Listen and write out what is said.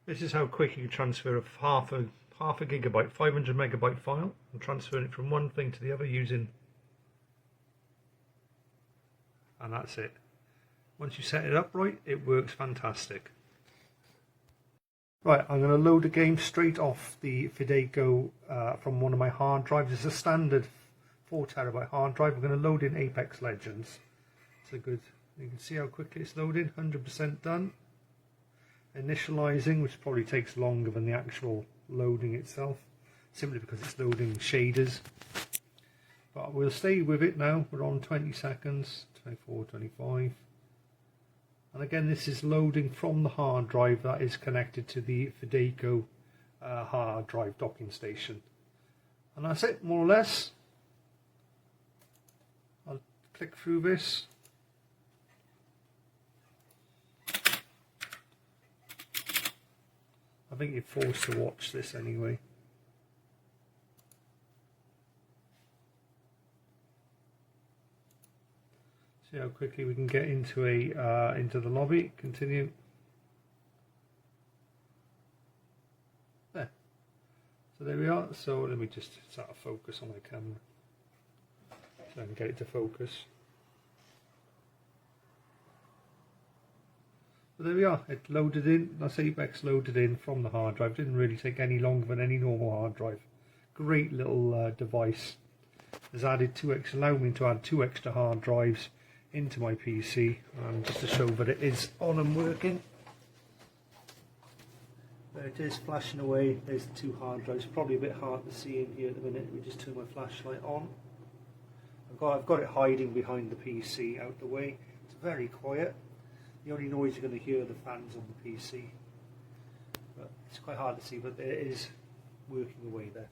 This is how quick you can transfer a half a gigabyte, 500 megabyte file, and transferring it from one thing to the other using, and that's it. Once you set it up right, it works fantastic. Right, I'm going to load a game straight off the FIDECO from one of my hard drives. It's a standard 4 terabyte hard drive. I'm going to load in Apex Legends. It's a good, you can see how quickly it's loading, 100% done. Initializing, which probably takes longer than the actual loading itself, simply because it's loading shaders. But we'll stay with it now. We're on 20 seconds, 24, 25. And again, this is loading from the hard drive that is connected to the FIDECO hard drive docking station. And that's it, more or less. I'll click through this. I think you're forced to watch this anyway. See how quickly we can get into the lobby. Continue. There. So there we are. So let me just sort of focus on my camera so I can get it to focus. So there we are. It loaded in. That's Apex loaded in from the hard drive. Didn't really take any longer than any normal hard drive. Great little device. Has added allowed me to add 2 extra hard drives into my PC, just to show that it is on and working. There it is, flashing away. There's the 2 hard drives. Probably a bit hard to see in here at the minute. We just turn my flashlight on. I've got it hiding behind the PC out the way. It's very quiet. The only noise you're going to hear are the fans on the PC. But it's quite hard to see, but it is working away there.